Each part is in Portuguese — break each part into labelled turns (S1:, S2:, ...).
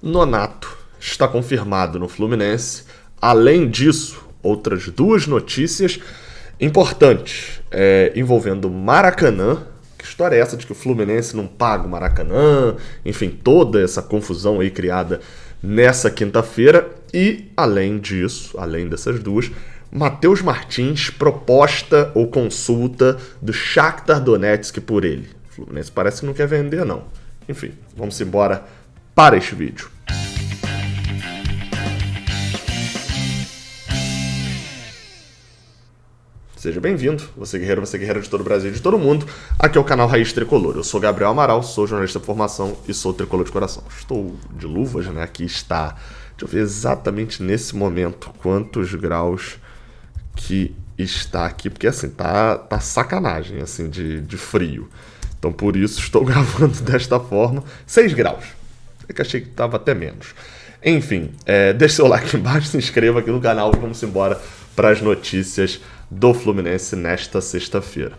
S1: Nonato está confirmado no Fluminense. Além disso, outras duas notícias importantes envolvendo Maracanã. Que história é essa de que o Fluminense não paga o Maracanã? Enfim, toda essa confusão aí criada nessa quinta-feira. E, além disso, além dessas duas, Matheus Martins, proposta ou consulta do Shakhtar Donetsk por ele. O Fluminense parece que não quer vender, não. Enfim, vamos embora para este vídeo. Seja bem-vindo, você guerreira de todo o Brasil e de todo mundo. Aqui é o canal Raiz Tricolor. Eu sou Gabriel Amaral, sou jornalista de formação e sou tricolor de coração. Estou de luvas, né? Aqui está, deixa eu ver exatamente nesse momento quantos graus que está aqui, porque assim, tá sacanagem, assim, de frio. Então por isso estou gravando desta forma. 6 graus. É que achei que estava até menos. Enfim, deixe seu like aqui embaixo, se inscreva aqui no canal e vamos embora para as notícias do Fluminense nesta sexta-feira.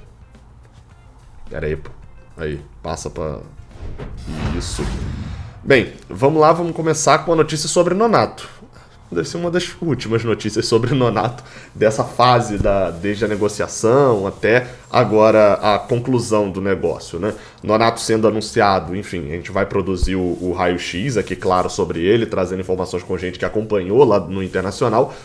S1: Pera aí, pô. Aí, passa pra... Isso. Bem, vamos lá, vamos começar com a notícia sobre Nonato. Deve ser uma das últimas notícias sobre Nonato dessa fase, desde a negociação até agora a conclusão do negócio, né? Nonato sendo anunciado, enfim, a gente vai produzir o raio-x aqui, claro, sobre ele, trazendo informações com gente que acompanhou lá no Internacional.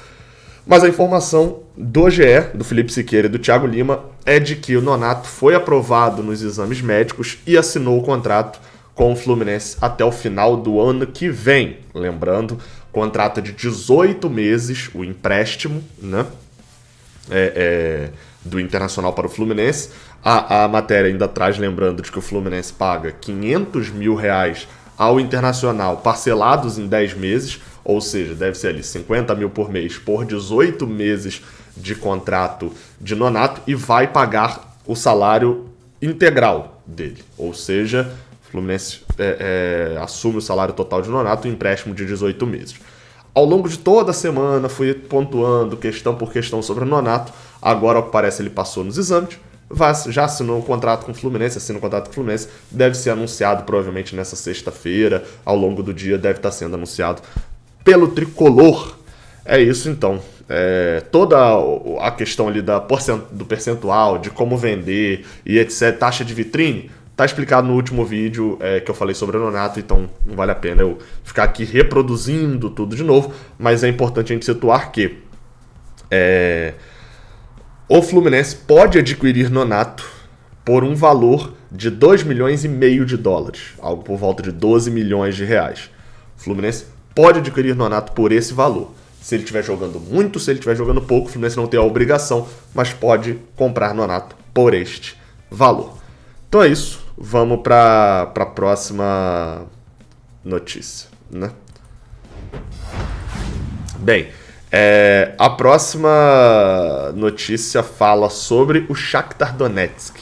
S1: Mas a informação do GE, do Felipe Siqueira e do Thiago Lima é de que o Nonato foi aprovado nos exames médicos e assinou o contrato com o Fluminense até o final do ano que vem. Lembrando, contrato de 18 meses, o empréstimo, né, do Internacional para o Fluminense. A matéria ainda traz, lembrando, de que o Fluminense paga R$500 mil ao Internacional, parcelados em 10 meses, ou seja, deve ser ali 50 mil por mês por 18 meses de contrato de Nonato e vai pagar o salário integral dele. Ou seja, o Fluminense assume o salário total de Nonato e um empréstimo de 18 meses. Ao longo de toda a semana fui pontuando questão por questão sobre o Nonato. Agora, ao que parece, ele passou nos exames. Já assinou um contrato com o Fluminense, assina um contrato com o Fluminense, deve ser anunciado provavelmente nessa sexta-feira, ao longo do dia deve estar sendo anunciado pelo Tricolor. É isso então, toda a questão ali do percentual, de como vender e etc, taxa de vitrine, tá explicado no último vídeo que eu falei sobre o Nonato, então não vale a pena eu ficar aqui reproduzindo tudo de novo, mas é importante a gente situar que o Fluminense pode adquirir Nonato por um valor de 2,5 milhões de dólares, algo por volta de 12 milhões de reais. O Fluminense pode adquirir Nonato por esse valor. Se ele estiver jogando muito, se ele estiver jogando pouco, o Fluminense não tem a obrigação, mas pode comprar Nonato por este valor. Então é isso, vamos para a próxima notícia, né? Bem, a próxima notícia fala sobre o Shakhtar Donetsk.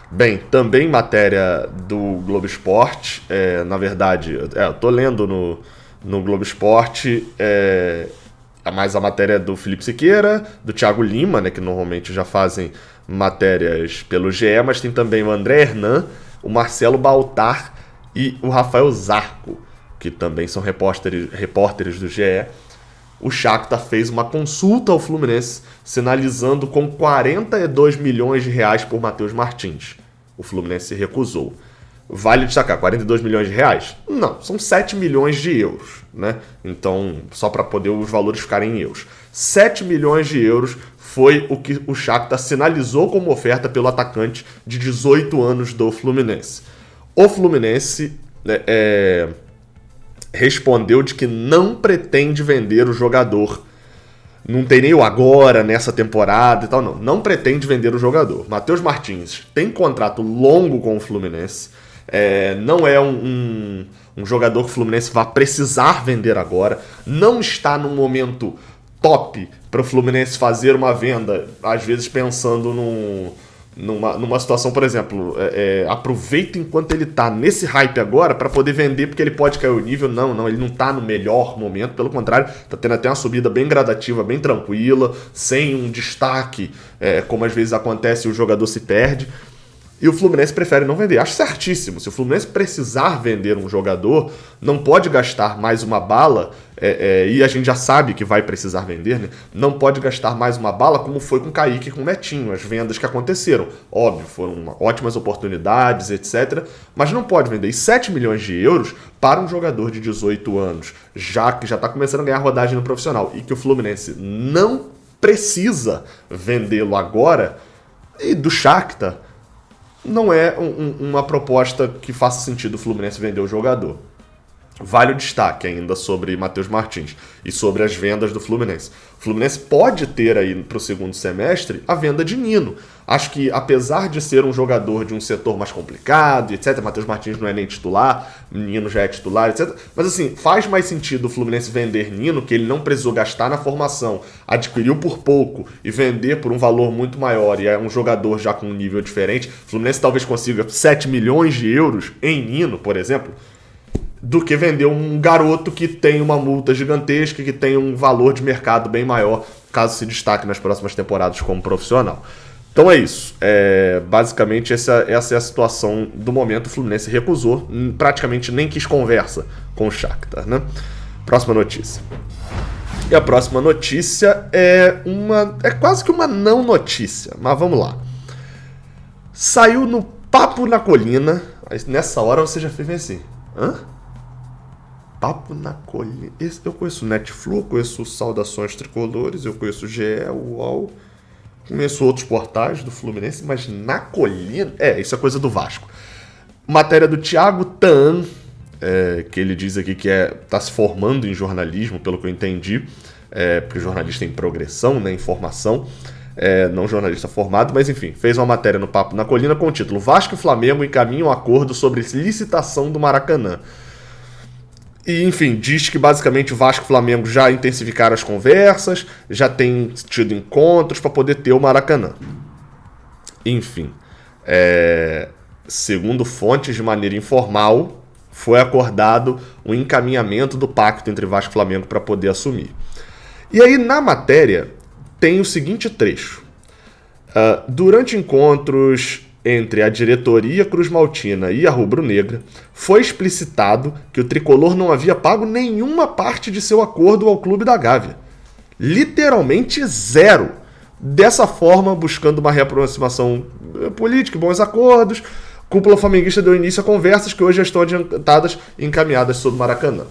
S1: Bem, também matéria do Globo Esporte, na verdade, eu tô lendo no Globo Esporte, mais a matéria do Felipe Siqueira, do Thiago Lima, né, que normalmente já fazem matérias pelo GE, mas tem também o André Hernan, o Marcelo Baltar e o Rafael Zarco, que também são repórteres do GE. O Shakhtar fez uma consulta ao Fluminense, sinalizando com 42 milhões de reais por Matheus Martins. O Fluminense se recusou. Vale destacar, 42 milhões de reais? Não, são 7 milhões de euros, né? Então, só para poder os valores ficarem em euros. 7 milhões de euros foi o que o Shakhtar sinalizou como oferta pelo atacante de 18 anos do Fluminense. O Fluminense respondeu de que não pretende vender o jogador. Não tem nem o agora, nessa temporada e tal, não. Não pretende vender o jogador. Matheus Martins tem contrato longo com o Fluminense. Não é um jogador que o Fluminense vai precisar vender agora. Não está num momento top para o Fluminense fazer uma venda, às vezes pensando numa situação, por exemplo, aproveita enquanto ele tá nesse hype agora para poder vender, porque ele pode cair o nível. Não, ele não tá no melhor momento, pelo contrário, tá tendo até uma subida bem gradativa, bem tranquila, sem um destaque, como às vezes acontece e o jogador se perde. E o Fluminense prefere não vender. Acho certíssimo. Se o Fluminense precisar vender um jogador, não pode gastar mais uma bala, e a gente já sabe que vai precisar vender, né? Não pode gastar mais uma bala como foi com o Kaique e com o Netinho, as vendas que aconteceram. Óbvio, foram ótimas oportunidades, etc. Mas não pode vender. E 7 milhões de euros para um jogador de 18 anos, já que já está começando a ganhar rodagem no profissional, e que o Fluminense não precisa vendê-lo agora, e do Shakhtar, não é uma proposta que faça sentido o Fluminense vender o jogador. Vale o destaque ainda sobre Matheus Martins e sobre as vendas do Fluminense. O Fluminense pode ter aí para o segundo semestre a venda de Nino. Acho que, apesar de ser um jogador de um setor mais complicado, etc., Matheus Martins não é nem titular, Nino já é titular, etc. Mas assim, faz mais sentido o Fluminense vender Nino, que ele não precisou gastar na formação, adquiriu por pouco e vender por um valor muito maior, e é um jogador já com um nível diferente. O Fluminense talvez consiga 7 milhões de euros em Nino, por exemplo, do que vender um garoto que tem uma multa gigantesca, que tem um valor de mercado bem maior, caso se destaque nas próximas temporadas como profissional. Então é isso. Basicamente, essa é a situação do momento. O Fluminense recusou, praticamente nem quis conversa com o Shakhtar, né? Próxima notícia. E a próxima notícia é quase que uma não notícia, mas vamos lá. Saiu no Papo na Colina. Nessa hora você já fez assim. Hã? Papo na Colina. Eu conheço o Netflix, eu conheço Saudações Tricolores, eu conheço o GE, o UOL, conheço outros portais do Fluminense, mas na Colina... isso é coisa do Vasco. Matéria do Thiago Tan, que ele diz aqui que está se formando em jornalismo, pelo que eu entendi, porque jornalista em progressão, né, em formação, não jornalista formado, mas enfim, fez uma matéria no Papo na Colina com o título Vasco e Flamengo encaminham um acordo sobre licitação do Maracanã. E, enfim, diz que basicamente o Vasco e o Flamengo já intensificaram as conversas, já tem tido encontros para poder ter o Maracanã. Enfim, segundo fontes de maneira informal, foi acordado o encaminhamento do pacto entre Vasco e Flamengo para poder assumir. E aí, na matéria, tem o seguinte trecho. Durante encontros entre a diretoria cruzmaltina e a rubro-negra, foi explicitado que o tricolor não havia pago nenhuma parte de seu acordo ao clube da Gávea. Literalmente zero. Dessa forma, buscando uma reaproximação política e bons acordos, a cúpula flamenguista deu início a conversas que hoje já estão adiantadas e encaminhadas sobre o Maracanã.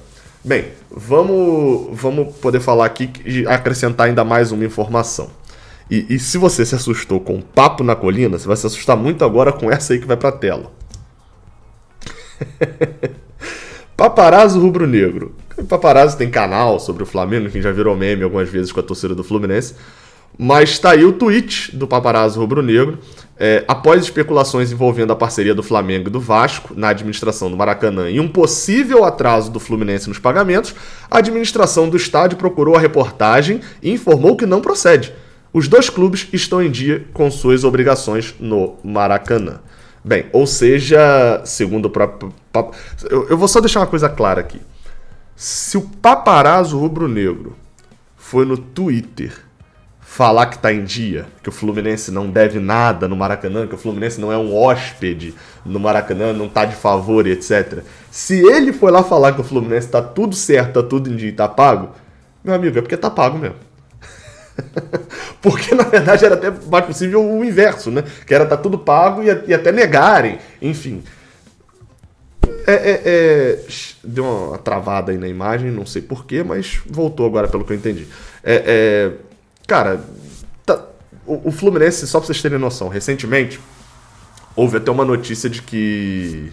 S1: Bem, vamos poder falar aqui e acrescentar ainda mais uma informação. E se você se assustou com o Papo na Colina, você vai se assustar muito agora com essa aí que vai pra tela. Paparazzo rubro-negro. Paparazzo tem canal sobre o Flamengo, que já virou meme algumas vezes com a torcida do Fluminense. Mas tá aí o tweet do Paparazzo rubro-negro. Após especulações envolvendo a parceria do Flamengo e do Vasco na administração do Maracanã e um possível atraso do Fluminense nos pagamentos, a administração do estádio procurou a reportagem e informou que não procede. Os dois clubes estão em dia com suas obrigações no Maracanã. Bem, ou seja, segundo o próprio... Eu vou só deixar uma coisa clara aqui. Se o Paparazzo rubro-negro foi no Twitter falar que está em dia, que o Fluminense não deve nada no Maracanã, que o Fluminense não é um hóspede no Maracanã, não está de favor e etc. Se ele foi lá falar que o Fluminense está tudo certo, está tudo em dia e está pago, meu amigo, é porque está pago mesmo. Porque, na verdade, era até mais possível o inverso, né? Que era tá tudo pago e até negarem. Enfim. Deu uma travada aí na imagem, não sei porquê, mas voltou agora, pelo que eu entendi. Cara, o Fluminense, só pra vocês terem noção, recentemente, houve até uma notícia de que...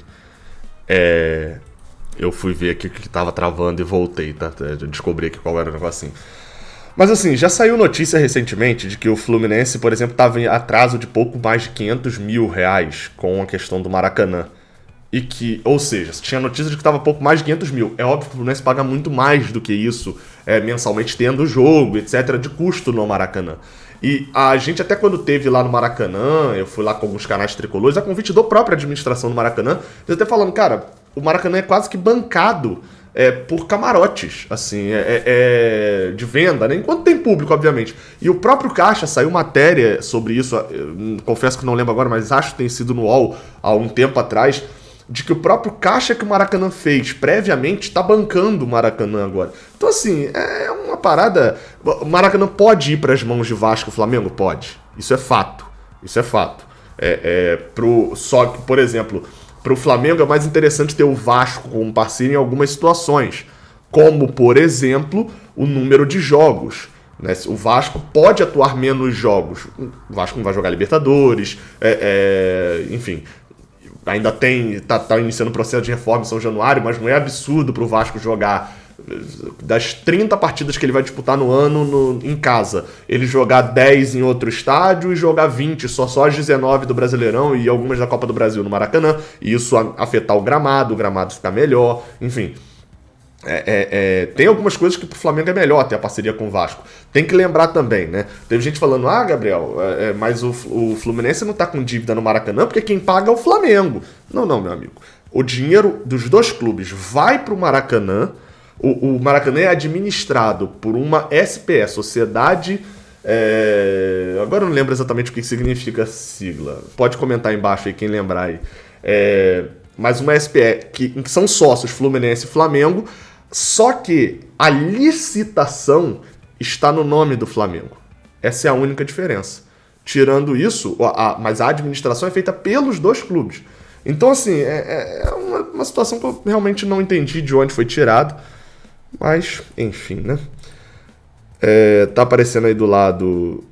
S1: eu fui ver aqui que tava travando e voltei, tá? Eu descobri aqui qual era o negocinho. Mas assim, já saiu notícia recentemente de que o Fluminense, por exemplo, estava em atraso de pouco mais de 500 mil reais com a questão do Maracanã. E que, ou seja, tinha notícia de que estava pouco mais de 500 mil. É óbvio que o Fluminense paga muito mais do que isso, mensalmente tendo o jogo, etc., de custo no Maracanã. E a gente até quando teve lá no Maracanã, eu fui lá com alguns canais tricolores, a convite da própria administração do Maracanã, eles até falando, cara, o Maracanã é quase que bancado por camarotes, assim, de venda, né? Enquanto tem público, obviamente. E o próprio Caixa, saiu matéria sobre isso, confesso que não lembro agora, mas acho que tem sido no UOL há um tempo atrás, de que o próprio caixa que o Maracanã fez previamente está bancando o Maracanã agora. Então, assim, é uma parada... O Maracanã pode ir para as mãos de Vasco e Flamengo? Pode. Isso é fato. Isso é fato. Só que, por exemplo, para o Flamengo é mais interessante ter o Vasco como parceiro em algumas situações. Como, por exemplo, o número de jogos. Né? O Vasco pode atuar menos jogos. O Vasco não vai jogar Libertadores, enfim... Ainda tá iniciando o processo de reforma em São Januário, mas não é absurdo pro Vasco jogar das 30 partidas que ele vai disputar no ano em casa, ele jogar 10 em outro estádio e jogar 20, só as 19 do Brasileirão e algumas da Copa do Brasil no Maracanã, e isso afetar o gramado ficar melhor, enfim... tem algumas coisas que pro Flamengo é melhor ter a parceria com o Vasco. Tem que lembrar também, né? Teve gente falando, Gabriel, mas o Fluminense não tá com dívida no Maracanã porque quem paga é o Flamengo. Não, meu amigo. O dinheiro dos dois clubes vai pro Maracanã. O Maracanã é administrado por uma SPE, Sociedade... agora eu não lembro exatamente o que significa a sigla. Pode comentar aí embaixo aí quem lembrar aí. Mas uma SPE que são sócios Fluminense e Flamengo, só que a licitação está no nome do Flamengo. Essa é a única diferença. Tirando isso, mas a administração é feita pelos dois clubes. Então, assim, é uma situação que eu realmente não entendi de onde foi tirado. Mas, enfim, né? Tá aparecendo aí do lado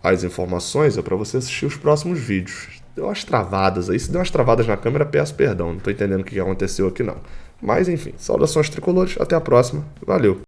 S1: as informações, para você assistir os próximos vídeos. Deu umas travadas aí. Se deu umas travadas na câmera, peço perdão. Não tô entendendo o que aconteceu aqui, não. Mas, enfim, saudações tricolores. Até a próxima. Valeu.